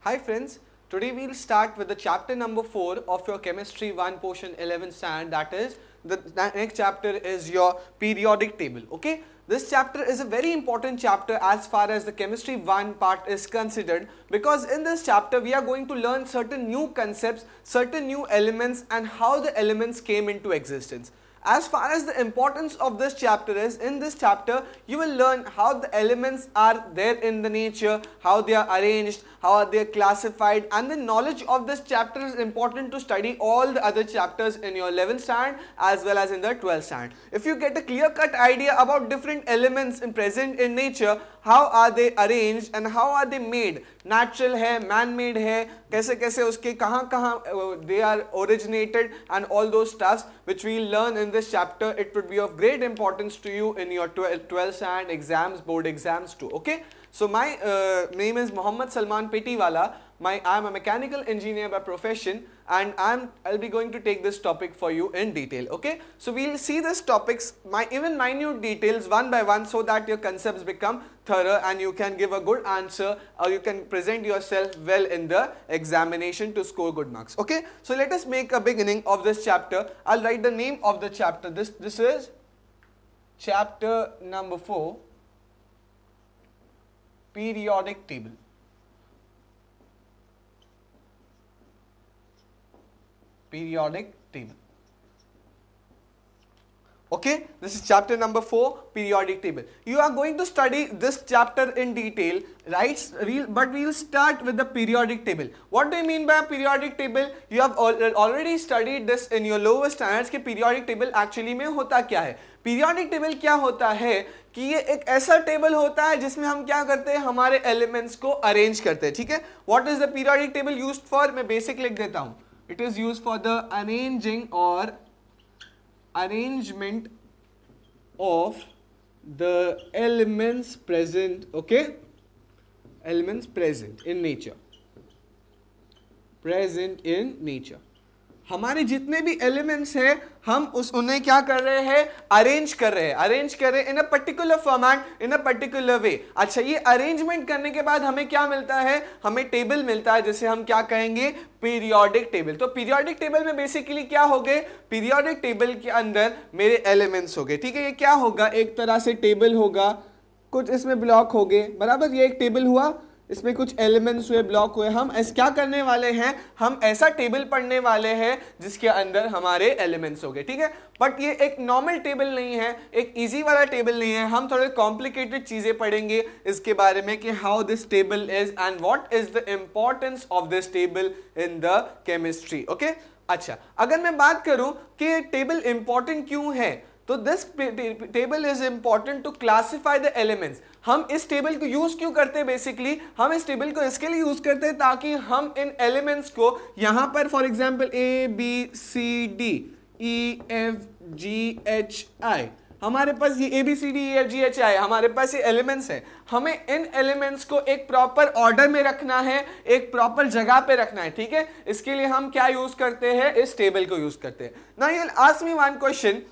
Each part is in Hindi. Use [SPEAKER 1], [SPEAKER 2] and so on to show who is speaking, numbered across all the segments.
[SPEAKER 1] Hi friends, today we'll start with the chapter number 4 of your chemistry 1 portion 11 stand, that is the next chapter is your periodic table. Okay, this chapter is a very important chapter as far as the chemistry 1 part is considered, because in this chapter we are going to learn certain new concepts, certain new elements and how the elements came into existence. As far as the importance of this chapter is, in this chapter you will learn how the elements are there in the nature, how they are arranged, how are they classified, and the knowledge of this chapter is important to study all the other chapters in your 11th stand as well as in the 12th stand. If you get a clear-cut idea about different elements present in nature, how are they arranged and how are they made, natural है, man-made है, कैसे कैसे उसके कहाँ कहाँ they are originated and all those stuffs which we learn in this chapter, it would be of great importance to you in your 12th stand exams, board exams too. Okay, so my name is Mohammad Salman Petiwala. I am a mechanical engineer by profession and I'll be going to take this topic for you in detail. Okay, so we'll see these topics, even minute details one by one, so that your concepts become thorough and you can give a good answer or you can present yourself well in the examination to score good marks. Okay, so let us make a beginning of this chapter. I'll write the name of the chapter. This is chapter number 4, periodic table. Periodic table. Okay, this is chapter number 4, periodic table. You are going to study this chapter in detail, right? But we'll start with the periodic table. What do you mean by periodic table? You have already studied this in your lower standards कि periodic table actually में होता क्या है. Periodic table क्या होता है कि ये एक ऐसा टेबल होता है जिसमें हम क्या करते हैं, हमारे एलिमेंट्स को अरेंज करते हैं. ठीक है, What is the periodic table used for? मैं बेसिक लिख देता हूँ. It is used for the arranging or arrangement of the elements present, okay, elements present in nature, present in nature. हमारे जितने भी एलिमेंट्स हैं हम उन्हें क्या कर रहे हैं, अरेंज कर रहे हैं in a particular format, in a particular way. अच्छा, ये अरेंजमेंट करने के बाद हमें क्या मिलता है, हमें टेबल मिलता है जिसे हम क्या कहेंगे, पीरियोडिक टेबल. तो पीरियोडिक टेबल में बेसिकली क्या हो गए, पीरियोडिक टेबल के अंदर मेरे एलिमेंट्स हो गए. ठीक है, ये क्या होगा, एक तरह से टेबल होगा, कुछ इसमें ब्लॉक हो गए, बराबर. ये एक टेबल हुआ, इसमें कुछ एलिमेंट्स हुए, ब्लॉक हुए. हम ऐसा क्या करने वाले हैं, हम ऐसा टेबल पढ़ने वाले हैं जिसके अंदर हमारे एलिमेंट्स हो गए. ठीक है, बट ये एक नॉर्मल टेबल नहीं है, एक इजी वाला टेबल नहीं है. हम थोड़े कॉम्प्लिकेटेड चीजें पढ़ेंगे इसके बारे में कि how this table is and what is the importance of this table in the chemistry. Okay, अच्छा, अगर मैं बात करूं कि टेबल इंपॉर्टेंट क्यों है, तो this table is important to classify the elements. हम इस टेबल को यूज क्यों करते हैं, बेसिकली हम इस टेबल को इसके लिए यूज करते हैं ताकि हम इन एलिमेंट्स को यहां पर for example A B C D E F G H I, हमारे पास ये A B C D E F G H I हमारे पास ये एलिमेंट्स हैं. हमें इन एलिमेंट्स को एक प्रॉपर ऑर्डर में रखना है, एक प्रॉपर जगह पे रखना है. ठीक है, इसके लिए हम क्या यूज करते हैं, इस टेबल को यूज करते हैं. Now you will ask me one question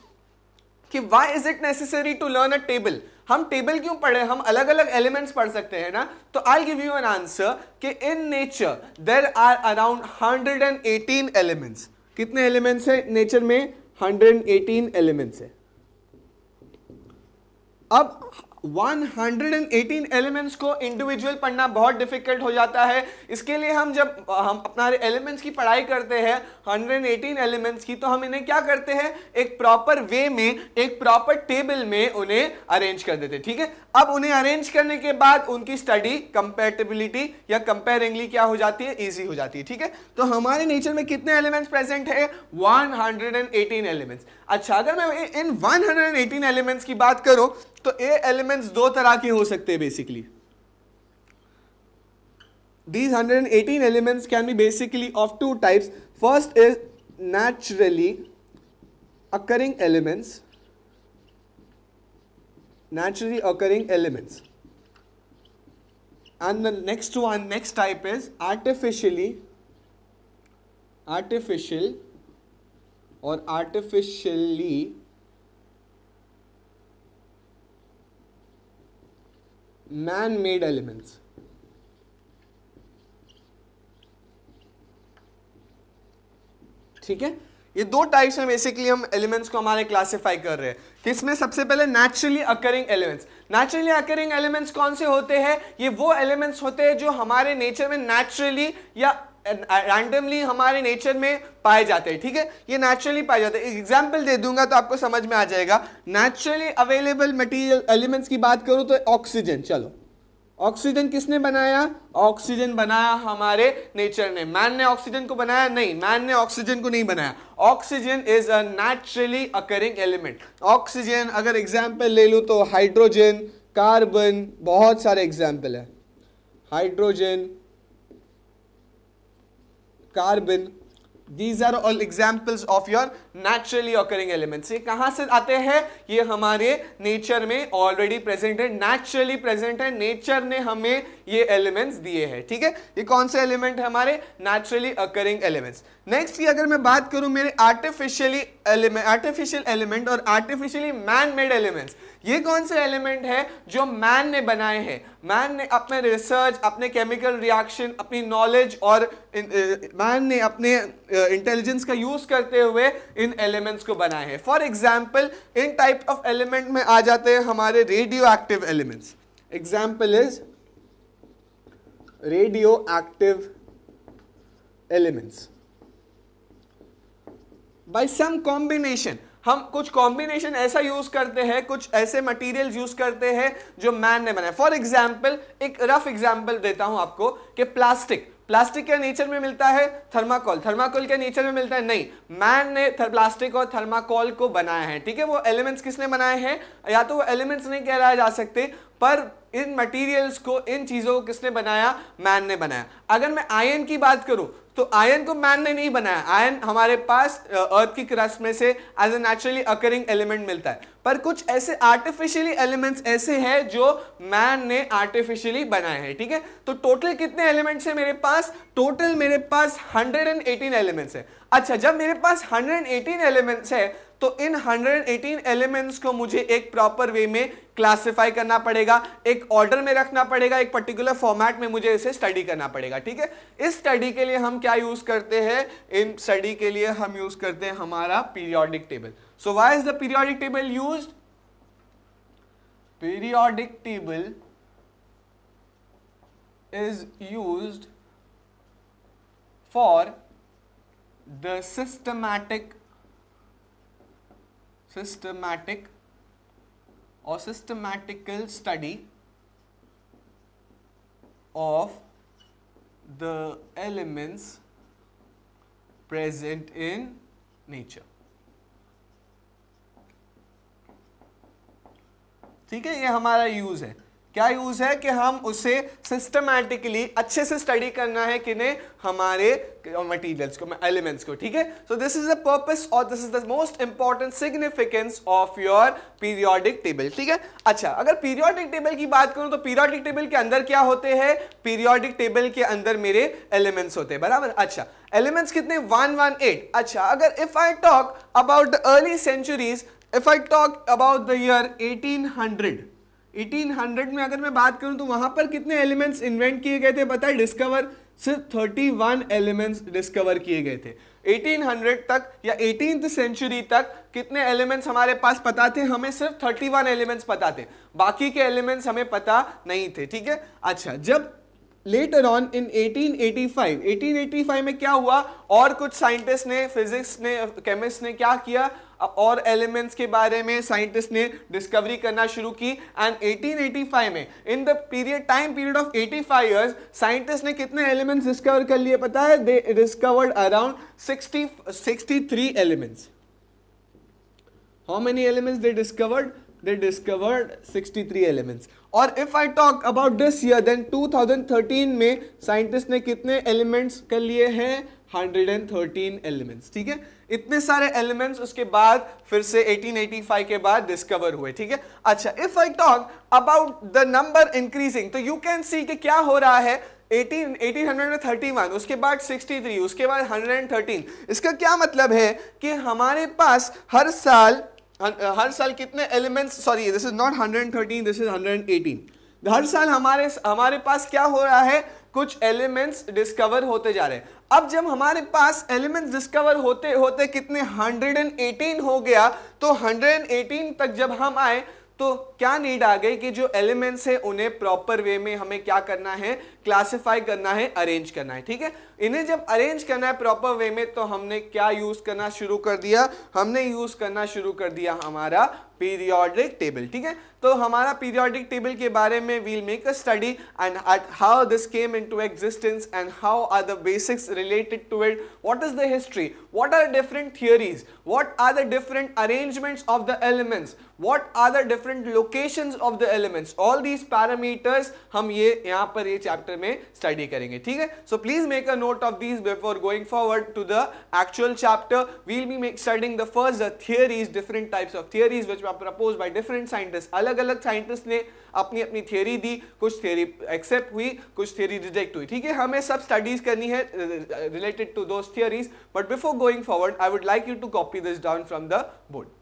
[SPEAKER 1] कि why is it necessary to learn a table. हम टेबल क्यों पढ़े, हम अलग अलग एलिमेंट्स पढ़ सकते हैं ना. तो I give you an answer कि in nature there are around 118 elements. कितने एलिमेंट्स है नेचर में, 118 एलिमेंट्स है. अब 118 एलिमेंट्स को इंडिविजुअल पढ़ना बहुत डिफिकल्ट हो जाता है. इसके लिए जब हम अपना एलिमेंट्स की पढ़ाई करते हैं 118 एलिमेंट्स की, तो हम इन्हें क्या करते हैं, एक प्रॉपर वे में, एक प्रॉपर टेबल में उन्हें अरेंज कर देते हैं. ठीक है, अब उन्हें अरेंज करने के बाद उनकी स्टडी कंपैटिबिलिटी या कंपेयरिंगली क्या हो जाती है, इजी हो जाती है. ठीक है, तो हमारे नेचर में कितने एलिमेंट्स प्रेजेंट है, 118 एलिमेंट्स. अच्छा, अगर मैं इन 118 एलिमेंट्स की बात करूं तो ये एलिमेंट्स दो तरह के हो सकते हैं basically. These 118 elements can be basically of two types. First is naturally occurring elements. Naturally occurring elements. And the next type is artificial or artificially man-made elements. ठीक है, ये दो टाइप्स में बेसिकली हम एलिमेंट्स को हमारे क्लासिफाई कर रहे हैं। किसमें? सबसे पहले naturally occurring elements. Naturally occurring elements कौन से होते हैं? ये वो एलिमेंट्स होते हैं जो हमारे नेचर में नेचुरली या रैंडमली हमारे नेचर में पाए जाते हैं। ठीक है, ये नेचुरली पाए जाते हैं। एग्जांपल दे दूंगा तो आपको समझ में आ जाएगा। नेचुरली अवेलेबल मटेरियल एलिमेंट्स की बात करूं तो ऑक्सीजन। चलो, ऑक्सीजन किसने बनाया? ऑक्सीजन बनाया हमारे नेचर ने। मैन ने ऑक्सीजन को बनाया? नहीं, मैन ने ऑक्सीजन को नहीं बनाया। Oxygen is a naturally occurring element. Oxygen अगर एग्जांपल ले लूं तो हाइड्रोजन, कार्बन, बहुत सारे एग्जांपल है। Hydrogen, carbon, these are all examples of your naturally occurring elements। ये कहां से आते हैं? ये हमारे नेचर में ऑलरेडी प्रेजेंट है, नेचुरली प्रेजेंट है। नेचर ने हमें ये एलिमेंट्स दिए हैं। ठीक है, ये कौन से एलिमेंट है? हमारे नेचुरली अकरिंग एलिमेंट्स। नेक्स्ट की अगर मैं बात करूं मेरे आर्टिफिशियल एलिमेंट और आर्टिफिशियली मैन मेड एलिमेंट्स, ये कौन से एलिमेंट है जो मैन ने बनाए हैं? मैन ने अपने रिसर्च, अपने केमिकल रिएक्शन, अपनी नॉलेज और मैन ने अपने इंटेलिजेंस का यूज करते हुए इन एलिमेंट्स को बनाए हैं। For example in type of element में आ जाते हैं हमारे radioactive elements. Example is radioactive elements. By some combination, हम कुछ कॉम्बिनेशन ऐसा यूज करते हैं, कुछ ऐसे मटेरियल यूज करते हैं जो मैन ने बनाए। फॉर एग्जाम्पल एक रफ एग्जाम्पल देता हूं आपको कि प्लास्टिक के नेचर में मिलता है थर्माकोल के नेचर में मिलता है नहीं, मैन ने प्लास्टिक और थर्माकोल को बनाया है। ठीक है, वो एलिमेंट्स किसने बनाए हैं? या तो वो एलिमेंट्स नहीं कहलाए जा सकते, पर इन मटेरियल्स को, इन चीजों को किसने बनाया? मैन ने बनाया। अगर मैं आयरन की बात करूं तो आयरन को मैन ने नहीं बनाया। आयरन हमारे पास अर्थ की क्रस्ट में से as a naturally occurring element मिलता है, पर कुछ ऐसे आर्टिफिशियली एलिमेंट्स ऐसे हैं जो मैन ने आर्टिफिशियली बनाए हैं। ठीक है, तो टोटल कितने एलिमेंट्स हैं मेरे पास? टोटल मेरे पास 118 एलिमेंट्स है। अच्छा, जब मेरे पास 118 एलिमेंट्स है तो इन 118 एलिमेंट्स को मुझे एक प्रॉपर वे में क्लासिफाई करना पड़ेगा, एक ऑर्डर में रखना पड़ेगा, एक पर्टिकुलर फॉर्मेट में मुझे इसे स्टडी करना पड़ेगा। ठीक है, इस स्टडी के लिए हम क्या यूज करते हैं? इन स्टडी के लिए हम यूज करते हैं हमारा periodic table. So why is the periodic table used? Periodic table is used for the systematic or systematical study of the elements present in nature। ठीक है, ये हमारा यूज है। क्या यूज है कि हम उसे सिस्टमैटिकली अच्छे से स्टडी करना है किन्हें? हमारे मटेरियल्स को, एलिमेंट्स को। ठीक है, so this is the purpose और this is the most important significance of your periodic table. ठीक है, अच्छा, अगर पीरियोडिक टेबल की बात करूं तो पीरियोडिक टेबल के अंदर क्या होते हैं? पीरियोडिक टेबल के अंदर मेरे एलिमेंट्स होते हैं, बराबर। अच्छा, एलिमेंट्स कितने? 118। अच्छा, अगर if I talk about the early centuries, if I talk about the year 1800 में अगर मैं बात करूं तो वहां पर कितने एलिमेंट्स इन्वेंट किए गए थे? बताए, डिस्कवर सिर्फ 31 एलिमेंट्स डिस्कवर किए गए थे। 1800 तक या 18th सेंचुरी तक कितने एलिमेंट्स हमारे पास पता थे? हमें सिर्फ 31 एलिमेंट्स पता थे, बाकी के एलिमेंट्स हमें पता नहीं थे। ठीक है, अच्छा, जब लेटर ऑन इन 1885 में क्या हुआ? और कुछ साइंटिस्ट ने, फिजिक्स ने, केमिस्ट ने क्या किया? और एलिमेंट्स के बारे में साइंटिस्ट ने डिस्कवरी करना शुरू की। एंड 1885 में in the time period of 85 years scientist ने कितने एलिमेंट्स डिस्कवर कर लिए पता है? दे discovered around 63 elements. How many elements they discovered? They discovered 63 elements। और if I talk about this year, then 2013 में साइंटिस्ट ने कितने एलिमेंट्स कर लिए हैं? 113 एलिमेंट्स। ठीक है, इतने सारे एलिमेंट्स उसके बाद फिर से 1885 के बाद डिस्कवर हुए। ठीक है, अच्छा, if I talk about the number increasing, तो यू कैन सी कि क्या हो रहा है? 1800 में 31, उसके बाद 63, उसके बाद 113। इसका क्या मतलब है कि हमारे पास हर साल कितने elements, sorry this is not 113, this is 118। हर साल हमारे पास क्या हो रहा है? कुछ एलिमेंट्स डिस्कवर होते जा रहे हैं। अब जब हमारे पास एलिमेंट्स डिस्कवर होते होते कितने 118 हो गया, तो 118 तक जब हम आए तो क्या नीड आ गई कि जो एलिमेंट्स है उन्हें प्रॉपर वे में हमें क्या करना है, क्लासिफाई करना है, अरेंज करना है। ठीक है, इन्हें जब अरेंज करना है प्रॉपर वे में तो हमने क्या यूज करना शुरू कर दिया, हमने यूज करना शुरू कर दिया हमारा पीरियोडिक टेबल। ठीक है, तो हमारा पीरियोडिक टेबल के बारे में we'll make a study and at how this came into existence and how are the basics related to it, what is the history, what are different theories, what are the different arrangements of the elements, what are the different locations of the elements, all these parameters हम ये यहाँ पर ये चैप्टर में स्टडी करेंगे। ठीक है, so please make a note of these before going forward to the actual chapter. We'll be studying the first the theories, different types of theories which were proposed by different scientists. अलग अलग साइंटिस्ट ने अपनी अपनी थियरी दी, कुछ थियरी एक्सेप्ट हुई, कुछ थियरी रिजेक्ट हुई। ठीक है, हमें सब स्टडीज करनी है related to those theories, but before going forward I would like you to copy this down from the board.